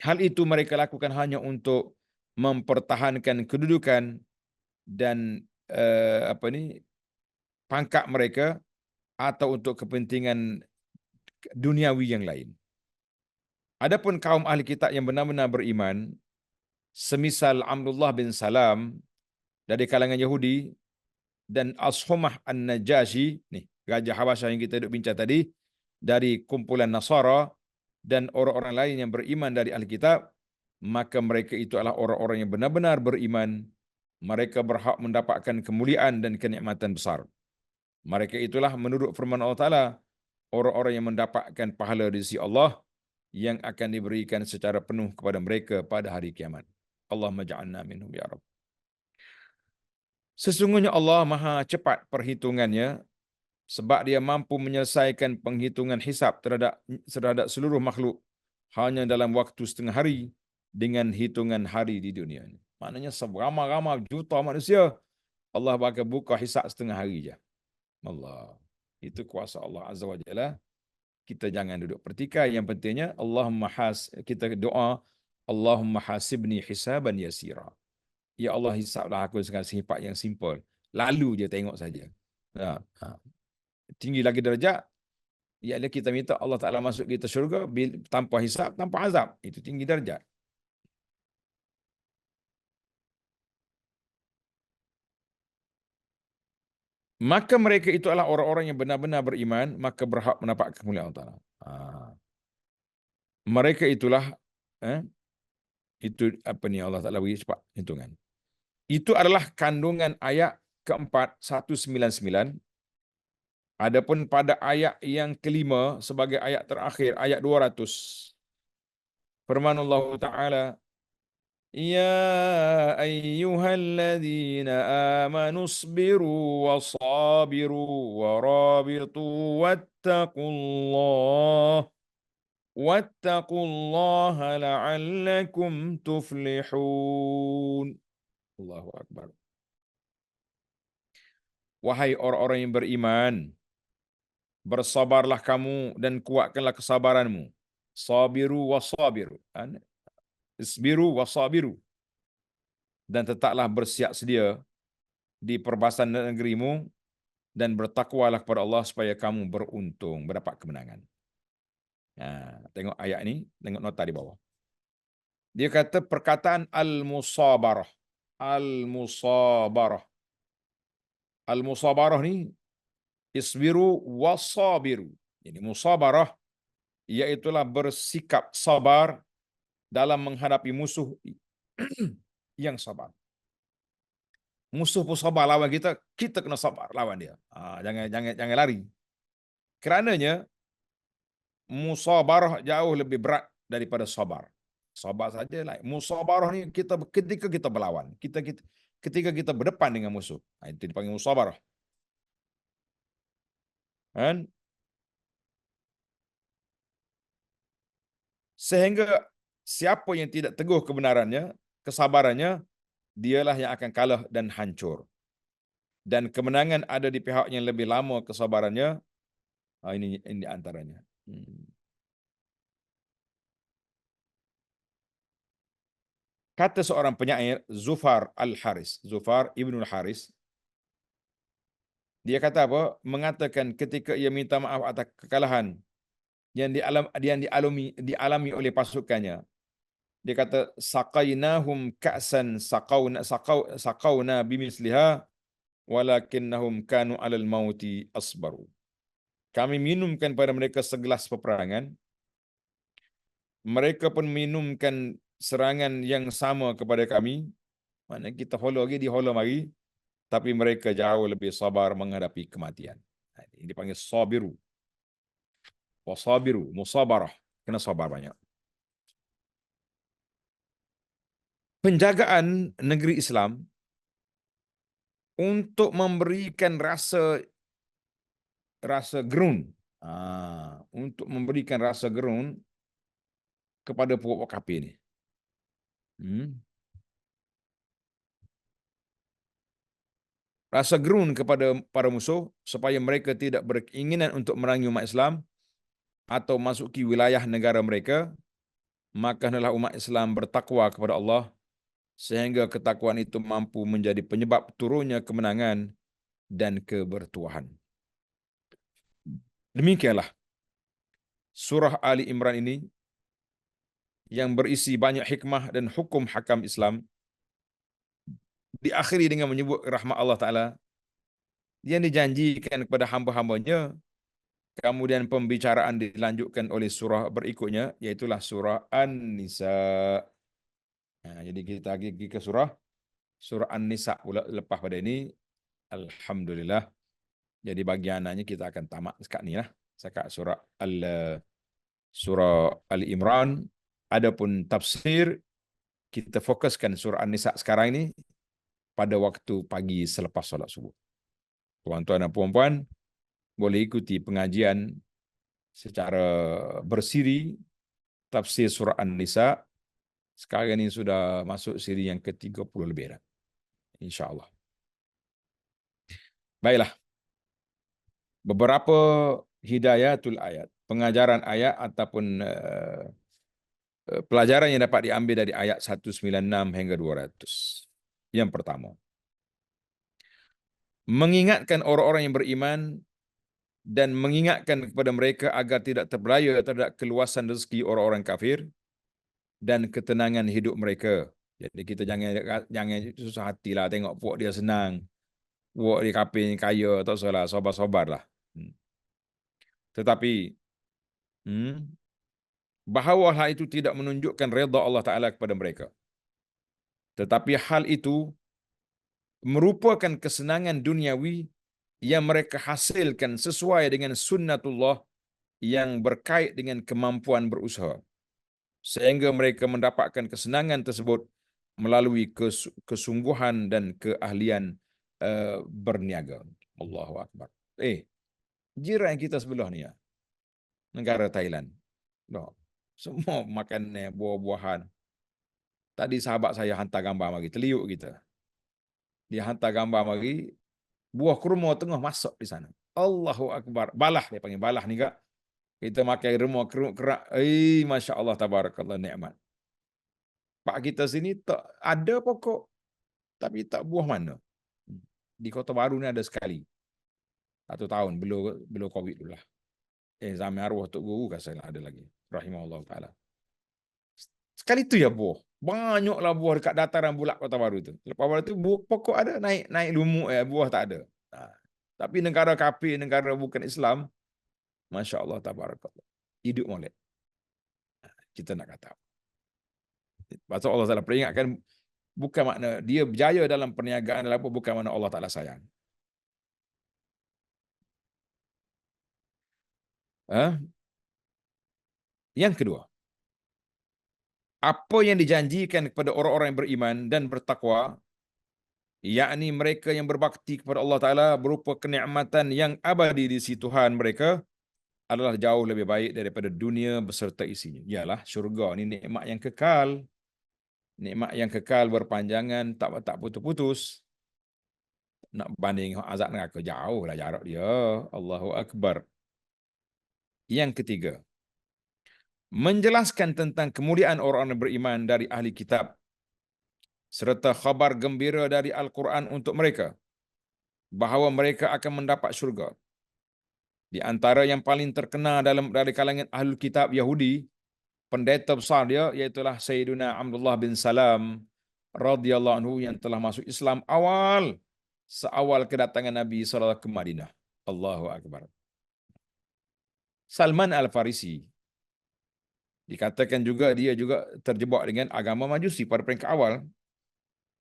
Hal itu mereka lakukan hanya untuk mempertahankan kedudukan dan pangkat mereka atau untuk kepentingan duniawi yang lain. Adapun kaum ahli kitab yang benar-benar beriman, semisal Abdullah bin Salam dari kalangan Yahudi dan Ashumah An-Najashi, nih Raja Habasyah yang kita duduk bincang tadi, dari kumpulan Nasara dan orang-orang lain yang beriman dari ahli kitab, maka mereka itu adalah orang-orang yang benar-benar beriman. Mereka berhak mendapatkan kemuliaan dan kenikmatan besar. Mereka itulah menurut firman Allah Ta'ala, orang-orang yang mendapatkan pahala di sisi Allah yang akan diberikan secara penuh kepada mereka pada hari kiamat. Allahumma ja'alna minhum ya Rabb. Sesungguhnya Allah maha cepat perhitungannya sebab dia mampu menyelesaikan penghitungan hisab terhadap seluruh makhluk hanya dalam waktu setengah hari dengan hitungan hari di dunia ini. Maknanya seramai-ramai juta manusia, Allah bakal buka hisab setengah hari je. Allah. Itu kuasa Allah Azza wa Jalla. Kita jangan duduk pertikai. Yang pentingnya kita doa, Allahumma hasibni hisaban yasira. Ya Allah, hisablah aku dengan sifat yang simple. Lalu je tengok saja. Tinggi lagi darjat, ialah kita minta Allah Ta'ala masuk kita syurga tanpa hisab, tanpa azab. Itu tinggi darjat. Maka mereka itu adalah orang-orang yang benar-benar beriman, maka berhak mendapat kemuliaan Allah Ta'ala. Mereka itulah, itu apa ni Allah Ta'ala beri cepat hitungan. Itu adalah kandungan ayat keempat 199. Adapun pada ayat yang kelima sebagai ayat terakhir, ayat 200. Firman Allah Ta'ala, Ya ayyuhalladzina amanu isbiru wa sabiru wa rabitu wattaqullaha la'allakum tuflihun. Allahu Akbar. Wahai orang-orang yang beriman, bersabarlah kamu dan kuatkanlah kesabaranmu. Sabiru wa sabiru. Isbiru wa sabiru. Dan tetaplah bersiap sedia di perbatasan negerimu dan bertakwalah kepada Allah supaya kamu beruntung, mendapat kemenangan. Tengok ayat ini, tengok nota di bawah. Dia kata perkataan al-musabarah. Al-musabarah. Al-musabarah ni isbiru wa sabiru. Jadi musabarah iaitulah bersikap sabar dalam menghadapi musuh yang sabar. Musuh pun sabar lawan kita, kita kena sabar lawan dia. Jangan lari. Kerananya musabarah jauh lebih berat daripada sabar. Sabar saja lah. Musabarah ni ketika kita berlawan, ketika kita berdepan dengan musuh. Itu dipanggil musabarah. Kan? Sehingga siapa yang tidak teguh kebenarannya, kesabarannya, dialah yang akan kalah dan hancur. Dan kemenangan ada di pihak yang lebih lama kesabarannya, Ini di antaranya. Kata seorang penyair, Zufar Al-Haris, Zufar Ibnul Haris, dia kata apa? Mengatakan ketika ia minta maaf atas kekalahan yang dialami oleh pasukannya. Dia kata saqainahum ka'san saqauna bimisliha walakinnahum kanu 'alal mauti asbaru. Kami minumkan pada mereka segelas peperangan. Mereka pun minumkan serangan yang sama kepada kami. Mana kita hollow lagi, di hollow lagi. Tapi mereka jauh lebih sabar menghadapi kematian. Ini dipanggil sabiru. Wasabiru, musabarah. Kena sabar banyak. Penjagaan negeri Islam untuk memberikan rasa gerun. Untuk memberikan rasa gerun kepada pokok kafir ini. Rasa gerun kepada para musuh supaya mereka tidak berkeinginan untuk merangi umat Islam atau masuki wilayah negara mereka, maka hendaklah umat Islam bertakwa kepada Allah sehingga ketakwaan itu mampu menjadi penyebab turunnya kemenangan dan kebertuahan. Demikianlah surah Ali Imran ini yang berisi banyak hikmah dan hukum hakam Islam diakhiri dengan menyebut rahmat Allah Ta'ala yang dijanjikan kepada hamba-hambanya. Kemudian pembicaraan dilanjutkan oleh surah berikutnya, iaitulah surah An-Nisa. Jadi kita pergi ke surah An-Nisa pula lepas pada ini. Alhamdulillah. Jadi bagiannya kita akan tamat sekarang ni lah. Sekarang surah Al-Imran. Adapun tafsir, kita fokuskan surah An-Nisa sekarang ini pada waktu pagi selepas solat subuh. Tuan-tuan dan puan-puan boleh ikuti pengajian secara bersiri tafsir surah An-Nisa. Sekarang ini sudah masuk siri yang ke-30 lebih dah. InsyaAllah. Baiklah. Beberapa hidayatul ayat, pengajaran ayat ataupun pelajaran yang dapat diambil dari ayat 196 hingga 200. Yang pertama, mengingatkan orang-orang yang beriman dan mengingatkan kepada mereka agar tidak terbelaya terhadap keluasan rezeki orang-orang kafir dan ketenangan hidup mereka. Jadi kita jangan susah hatilah tengok puak dia senang, puak dia kafir kaya, tak salah, sabar-sabarlah. Tetapi bahawa hal itu tidak menunjukkan redha Allah Ta'ala kepada mereka. Tetapi hal itu merupakan kesenangan duniawi yang mereka hasilkan sesuai dengan sunnatullah yang berkait dengan kemampuan berusaha. Sehingga mereka mendapatkan kesenangan tersebut melalui kesungguhan dan keahlian berniaga. Allahu Akbar. Jiran kita sebelah ni, negara Thailand. Semua makan buah-buahan. Tadi sahabat saya hantar gambar mari, terliuk kita. Dia hantar gambar mari, buah kurma tengah masuk di sana. Allahu Akbar. Balah, dia panggil balah ni kak. Kita makan kurma kerak. Masya Allah, tabarakallah, nikmat. Pak kita sini tak ada pokok, tapi tak buah mana. Di Kota Baru ni ada sekali. 1 tahun, belum COVID dulu lah. Zaman arwah Tok Guru kasih ada lagi. Rahimahullah Ta'ala. Sekali tu ya buah. Banyaklah buah dekat dataran Bulak Kota Baru tu. Lepas itu buah pokok ada, naik lumuk, buah tak ada. Tapi negara kafir, negara bukan Islam, Masya Allah, tabarakallah. Hidup molek. Kita nak kata. Pasal Allah Ta'ala peringatkan, bukan makna dia berjaya dalam perniagaan, bukan makna Allah Ta'ala sayang. Yang kedua, apa yang dijanjikan kepada orang-orang yang beriman dan bertakwa, yakni mereka yang berbakti kepada Allah Ta'ala berupa kenikmatan yang abadi di sisi Tuhan mereka, adalah jauh lebih baik daripada dunia beserta isinya. Ialah syurga ni nikmat yang kekal. Nikmat yang kekal berpanjangan, tak putus-putus. Nak banding azab neraka, jauh lah jarak dia. Allahu Akbar. Yang ketiga, menjelaskan tentang kemuliaan orang-orang beriman dari ahli kitab serta khabar gembira dari Al-Quran untuk mereka bahawa mereka akan mendapat syurga. Di antara yang paling terkenal dari kalangan ahli kitab Yahudi, pendeta besar dia iaitulah Sayyidina Abdullah bin Salam radhiyallahu anhu yang telah masuk Islam seawal kedatangan Nabi sallallahu ke Madinah. Allahu akbar. Salman Al-Farisi dikatakan juga dia juga terjebak dengan agama Majusi pada peringkat awal.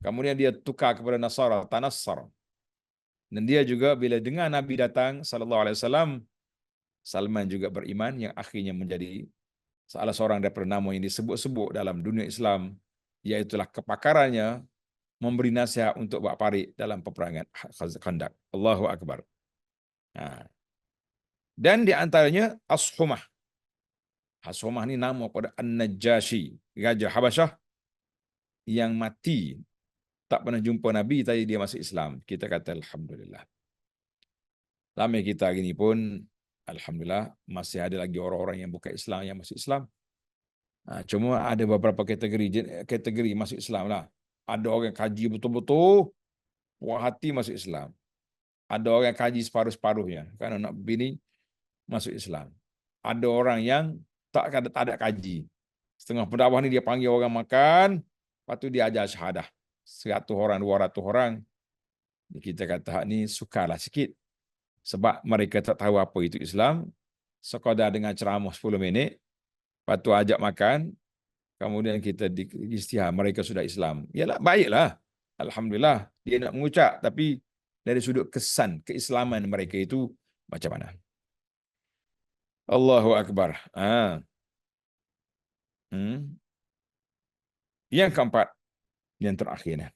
Kemudian dia tukar kepada Nasara, Tanassar. Dan dia juga bila dengar Nabi datang sallallahu alaihi wasallam, Salman juga beriman yang akhirnya menjadi salah seorang daripada nama yang disebut-sebut dalam dunia Islam, iaitulah kepakarannya memberi nasihat untuk buat parit dalam peperangan Khandaq. Allahu akbar. Dan di antaranya Ashumah. Ashumah ni nama pada An-Najashi, Raja Habasyah yang mati tak pernah jumpa Nabi tapi dia masuk Islam. Kita kata alhamdulillah. Lama kita hari ini pun alhamdulillah masih ada lagi orang-orang yang bukan Islam yang masuk Islam. Cuma ada beberapa kategori masuk Islam lah. Ada orang yang kaji betul-betul, puas hati masuk Islam. Ada orang yang kaji separuh-separuhnya, kerana nak bini masuk Islam. Ada orang yang tak ada kaji. Setengah pendakwah ni dia panggil orang makan, lepas tu dia ajar syahadah. 100 orang, 200 orang. Kita kata hak ni sukarlah sikit. Sebab mereka tak tahu apa itu Islam. Sekadar dengan ceramah 10 minit, lepas tu ajak makan, kemudian kita istihar mereka sudah Islam. Yalah, baiklah. Alhamdulillah, dia nak mengucap, tapi dari sudut kesan keislaman mereka itu macam mana? Allahu akbar. Yang keempat, yang terakhirnya,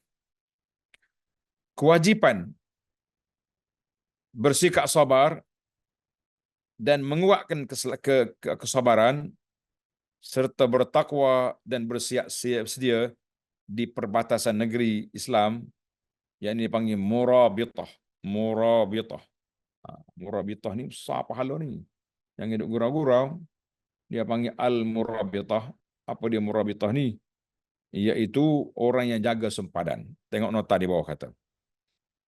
kewajipan bersikap sabar dan menguatkan kesabaran serta bertakwa dan bersiap sedia di perbatasan negeri Islam yang ini dipanggil murabitah. Murabitah ni besar pahala ni. Yang hidup gurau-gurau dia panggil al-murabitah. Apa dia murabitah ni? Iaitu orang yang jaga sempadan. Tengok nota di bawah kata.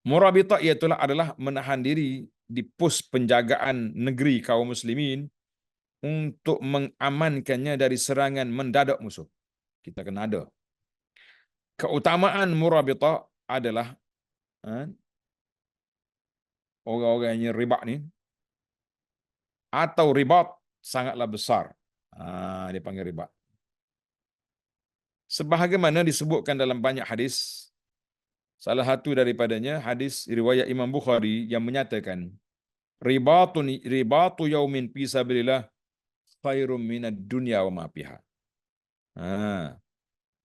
Murabitah adalah menahan diri di pos penjagaan negeri kaum muslimin untuk mengamankannya dari serangan mendadak musuh. Kita kena ada. Keutamaan murabitah adalah orang-orang yang ribat ni atau ribat sangatlah besar. Dia panggil ribat. Sebagaimana disebutkan dalam banyak hadis, salah satu daripadanya hadis riwayat Imam Bukhari yang menyatakan ribatu yaumin fi sabilillah khairum minad dunya wa ma fiha.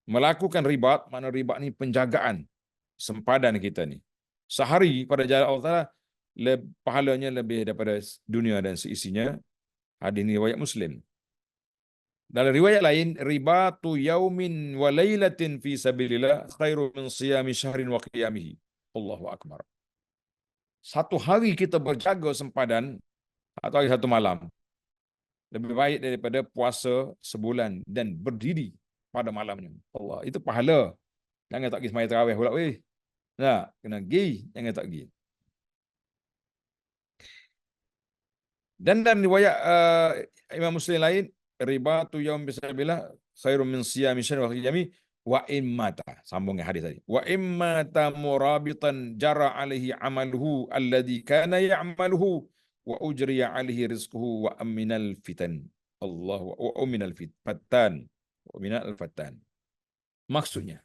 Melakukan ribat, mana ribat ni penjagaan sempadan kita ni. Sehari pada jalan Allah Taala pahalanya lebih daripada dunia dan seisinya. Hadis ini riwayat Muslim. Dalam riwayat lain, ribatu yaumin wa lailatin fi sabilillah khairu min siyami syahrin wa qiyamihi. Allahu akbar. Satu hari kita berjaga sempadan atau hari satu malam lebih baik daripada puasa sebulan dan berdiri pada malamnya. Allah, itu pahala. Jangan tak pergi sembahyang tarawih pula weh. Nah, kena pergi, jangan tak pergi. Dan dalam riwayat Imam Muslim lain, ribatu yaum bisabilillah khairum min siyami syahrin wa qiyami wa immata. Sambung hadis tadi. Wa immata murabitan jara alaihi amaluhu alladhi kana ya'maluhu wa ujriya alaihi rizquhu wa aminal fitan. Allah wa aminal fittan. Wa aminal fattan. Maksudnya,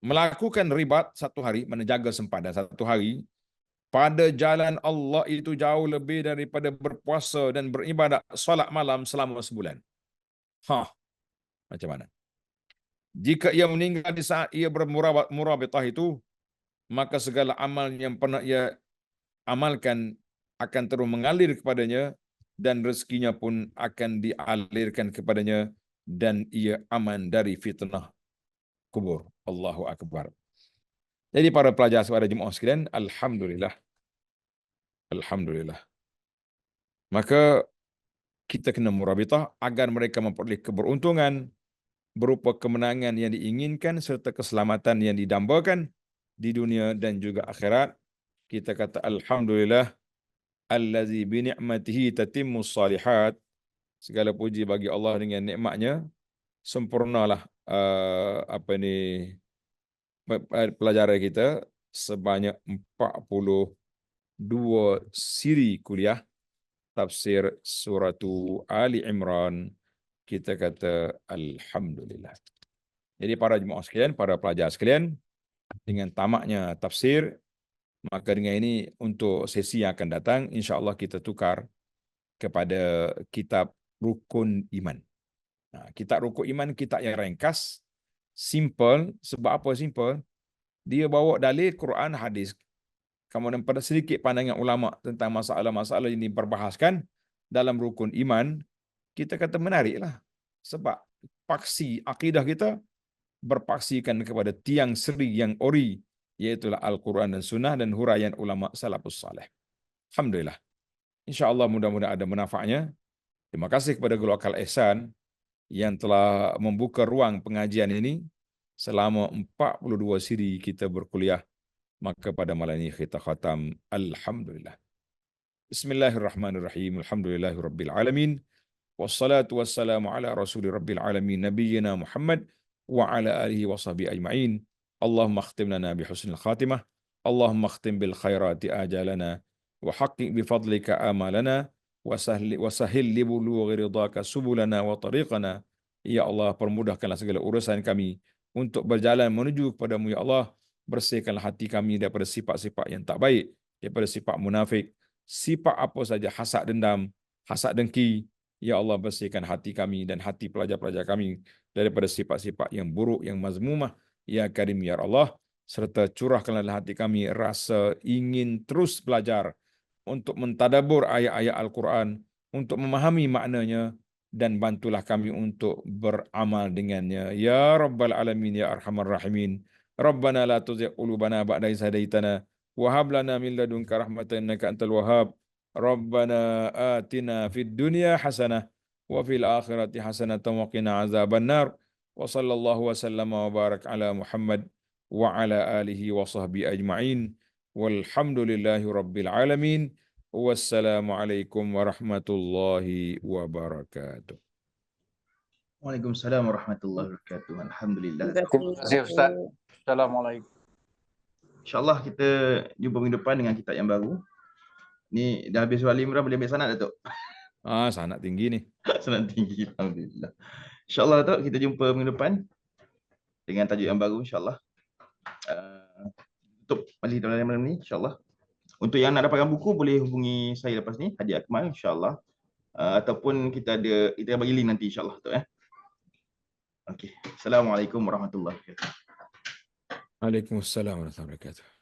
melakukan ribat satu hari, menjaga sempadan satu hari, pada jalan Allah itu jauh lebih daripada berpuasa dan beribadat solat malam selama sebulan. Macam mana? Jika ia meninggal di saat ia bermurabitah itu, maka segala amal yang pernah ia amalkan akan terus mengalir kepadanya dan rezekinya pun akan dialirkan kepadanya dan ia aman dari fitnah kubur. Allahu akbar. Jadi para pelajar pada jemaah sekalian, alhamdulillah. Alhamdulillah. Maka kita kena murabitah agar mereka memperoleh keberuntungan berupa kemenangan yang diinginkan serta keselamatan yang didambakan di dunia dan juga akhirat. Kita kata alhamdulillah allazi bi ni'matihi tatimmus salihat. Segala puji bagi Allah, dengan nikmatnya sempurnalah pelajaran kita sebanyak 42 siri kuliah tafsir surah Ali Imran. Kita kata alhamdulillah. Jadi para jemaah sekalian, para pelajar sekalian, dengan tamaknya tafsir, maka dengan ini untuk sesi yang akan datang, insya-Allah kita tukar kepada kitab Rukun Iman. Nah, kitab Rukun Iman kitab yang ringkas, simple. Sebab apa simple? Dia bawa dalil Quran, hadis. Kemudian pada sedikit pandangan ulama tentang masalah-masalah yang diperbahaskan dalam rukun iman, kita kata menariklah. Sebab paksi akidah kita berpaksikan kepada tiang seri yang ori, iaitulah Al-Quran dan Sunnah dan huraian ulama salafus salih. Alhamdulillah. InsyaAllah mudah-mudahan ada manfaatnya. Terima kasih kepada Guru Akal Ihsan yang telah membuka ruang pengajian ini selama 42 siri kita berkuliah. Maka pada malam ini kita khatam alhamdulillah. Bismillahirrahmanirrahim. Alhamdulillahirabbil alamin. Wassalatu wassalamu ala rasuli rabbil alamin nabiyyina Muhammad wa ala alihi wa sahbihi ajma'in. Allahumma khtim lana bi husnil khatimah. Allahumma khtim bil khairati ajalana wa haqqiq bi fadlika amalana wa sahil li bulughi ridhaka subulana wa tariqana. Ya Allah, permudahkanlah segala urusan kami untuk berjalan menuju kepadamu ya Allah. Bersihkanlah hati kami daripada sifat-sifat yang tak baik, daripada sifat munafik, sifat apa saja, hasad dendam, hasad dengki. Ya Allah, bersihkan hati kami dan hati pelajar-pelajar kami daripada sifat-sifat yang buruk, yang mazmumah. Ya Karim ya Allah, serta curahkanlah hati kami rasa ingin terus belajar untuk mentadabur ayat-ayat Al-Quran, untuk memahami maknanya, dan bantulah kami untuk beramal dengannya. Ya Rabbal Alamin, Ya Arhamar Rahimin. Rabbana la tuzigh qulubana ba'da idh hadaitana wa hab lana min ladunka rahmatan innaka antal wahhab. Rabbana atina fid dunya hasanah wa fil akhirati hasanatan wa qina azabannar. Wa sallallahu wa sallama wa barak ala Muhammad wa ala alihi wa sahbihi ajma'in. Walhamdulillahi rabbil alamin. Wassalamualaikum warahmatullahi wabarakatuh. Waalaikumsalam warahmatullahi wabarakatuh. Alhamdulillah. Terima kasih Ustaz. Assalamualaikum. InsyaAllah kita jumpa minggu depan dengan kitab yang baru. Ni dah habis Wali Imran, boleh ambil sanad Datuk? Sanad tinggi ni. Sanad tinggi, alhamdulillah. InsyaAllah Datuk, kita jumpa minggu depan dengan tajuk yang baru insyaAllah. Untuk majlis dalam malam ni insyaAllah. Untuk yang nak dapatkan buku boleh hubungi saya lepas ni, Haji Akmal insyaAllah. Ataupun kita bagi link nanti insyaAllah Datuk . Okey. Assalamualaikum warahmatullahi wabarakatuh. Waalaikumsalam warahmatullahi wabarakatuh.